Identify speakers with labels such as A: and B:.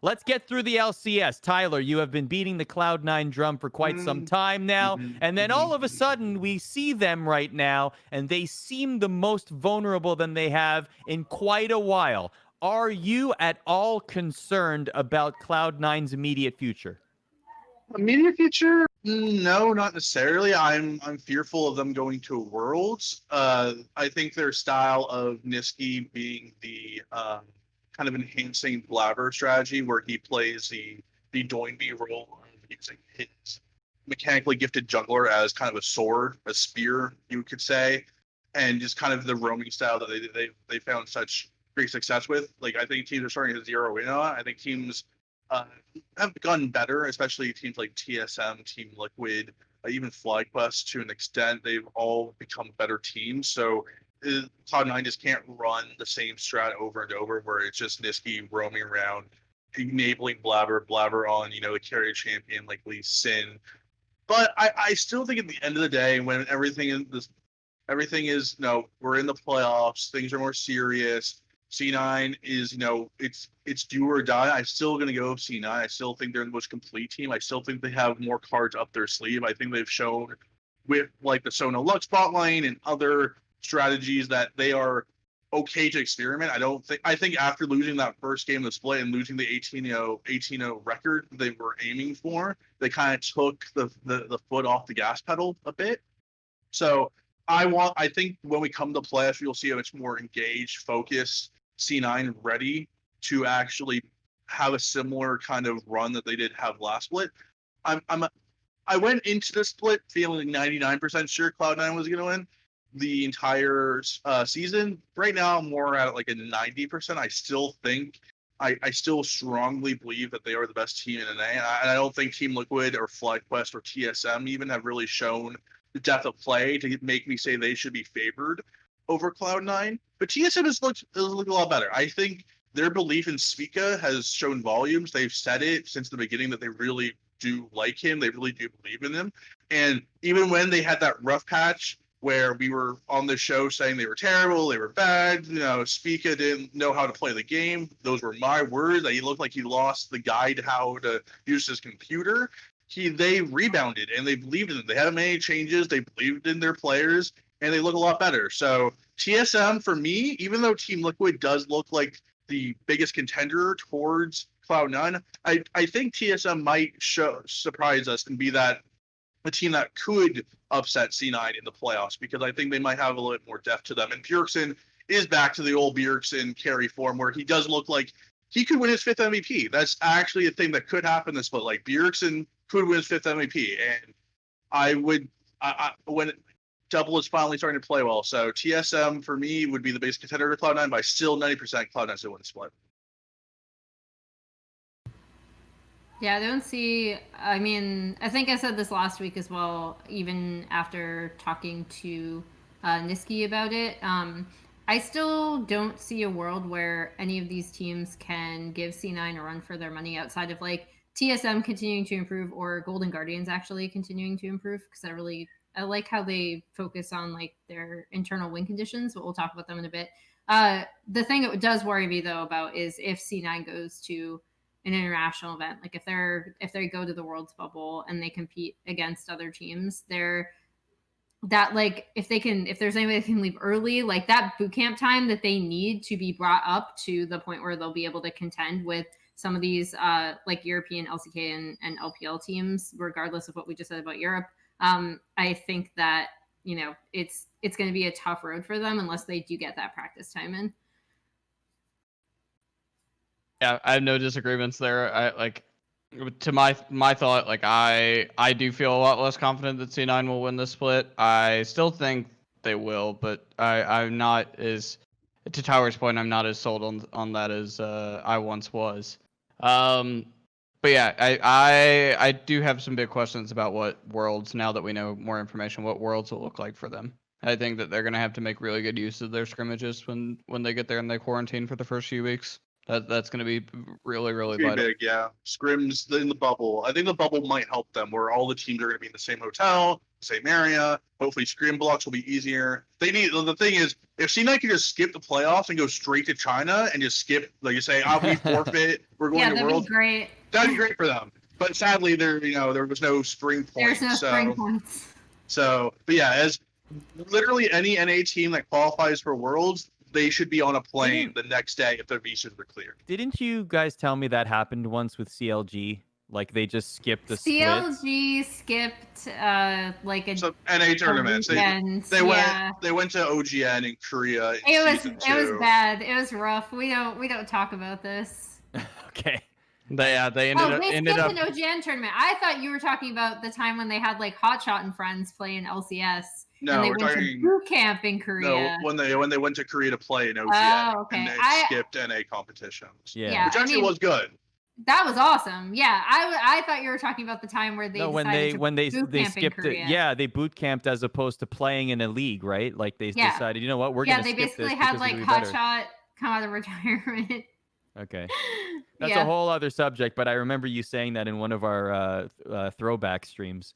A: let's get through the LCS. Tyler, you have been beating the Cloud9 drum for quite some time now, and then all of a sudden we see them right now, and they seem the most vulnerable than they have in quite a while. Are you at all concerned about Cloud9's immediate future?
B: Immediate future? No, not necessarily. I'm fearful of them going to Worlds. I think their style of Niski being the kind of enhancing Blabber strategy, where he plays the Doinby role of using his mechanically gifted jungler as kind of a sword, a spear, you could say, and just kind of the roaming style that they found such great success with. Like I think teams are starting to zero in on. I think teams uh, have gotten better, especially teams like TSM, Team Liquid, even FlyQuest to an extent. They've all become better teams. So Cloud9 just can't run the same strat over and over where it's just Niski roaming around, enabling Blabber on, the carry champion like Lee Sin. But I still think at the end of the day, when everything is, we're in the playoffs, things are more serious. C9 is, it's do or die. I'm still going to go with C9. I still think they're the most complete team. I still think they have more cards up their sleeve. I think they've shown with like the Sono Lux bot lane and other strategies that they are okay to experiment. I think after losing that first game of the split and losing the 18-0 record they were aiming for, they kind of took the foot off the gas pedal a bit. So I think when we come to playoffs, you'll see a much more engaged, focused C9 ready to actually have a similar kind of run that they did have last split. I went into the split feeling 99% sure Cloud9 was going to win the entire season. Right now, I'm more at like a 90%. I still think, I still strongly believe that they are the best team in NA. And I don't think Team Liquid or FlyQuest or TSM even have really shown the depth of play to make me say they should be favored over Cloud9. But TSM has looked a lot better. I think their belief in Spica has shown volumes. They've said it since the beginning that they really do like him. They really do believe in him. And even when they had that rough patch where we were on the show saying they were terrible, they were bad, Spica didn't know how to play the game. Those were my words. He looked like he lost the guide how to use his computer. They rebounded and they believed in it. They haven't made any changes. They believed in their players and they look a lot better. So TSM for me, even though Team Liquid does look like the biggest contender towards Cloud9, I think TSM might surprise us and be a team that could upset C9 in the playoffs, because I think they might have a little bit more depth to them. And Bjergsen is back to the old Bjergsen carry form where he does look like he could win his 5th MVP. That's actually a thing that could happen this split. Like Bjergsen could win his 5th MVP, and when Double is finally starting to play well. So TSM for me would be the biggest contender to Cloud9, but I still 90% Cloud9 still win the split.
C: Yeah, I don't see. I mean, I think I said this last week as well, even after talking to Niski about it. I still don't see a world where any of these teams can give C9 a run for their money outside of like TSM continuing to improve or Golden Guardians actually continuing to improve, because I like how they focus on like their internal win conditions, but we'll talk about them in a bit. The thing that does worry me though about is if C9 goes to an international event, like if they go to the World's bubble and they compete against other teams, if there's anybody that can leave early, like that boot camp time that they need to be brought up to the point where they'll be able to contend with some of these like European LCK and LPL teams, regardless of what we just said about Europe. I think that it's going to be a tough road for them unless they do get that practice time in.
D: Yeah, I have no disagreements there. To my thought, like I do feel a lot less confident that C9 will win this split. I still think they will, but I'm not as, to Tyler's point, I'm not as sold on that as I once was. But yeah, I do have some big questions about what Worlds, now that we know more information, what Worlds will look like for them. I think that they're gonna have to make really good use of their scrimmages when they get there and they quarantine for the first few weeks. That's going to be really, really vital.
B: Big, yeah. Scrims in the bubble. I think the bubble might help them, where all the teams are going to be in the same hotel. same area. Hopefully, screen blocks will be easier. The thing is, if C9 can just skip the playoffs and go straight to China and just skip, like you say, we forfeit, we're going
C: Yeah,
B: to
C: that'd
B: Worlds.
C: be great.
B: That'd be great for them. But sadly, there was no spring point.
C: There's no spring points.
B: But yeah, as literally any NA team that qualifies for Worlds, they should be on a plane the next day if their visas were cleared.
A: Didn't you guys tell me that happened once with CLG? Like they just skipped the
C: CLG
A: splits?
C: skipped like a
B: NA tournaments.
C: Weekend.
B: They went to OGN in Korea.
C: It was bad. It was rough. We don't talk about this.
A: Okay.
D: They ended up.
C: They skipped an OGN tournament. I thought you were talking about the time when they had like Hotshot and friends play in LCS.
B: No,
C: and they
B: we're
C: went
B: talking
C: to boot camp in Korea.
B: No, when they went to Korea to play in OGN,
C: Oh, okay.
B: and they skipped NA competitions.
A: Yeah.
B: Which actually was good.
C: That was awesome. Yeah, I thought you were talking about the time where they
A: when they skipped it. Yeah, they boot camped as opposed to playing in a league, right? Like they decided, you know what, we're gonna skip this.
C: Yeah, they basically had like Hotshot come out of retirement.
A: Okay. That's a whole other subject, but I remember you saying that in one of our throwback streams.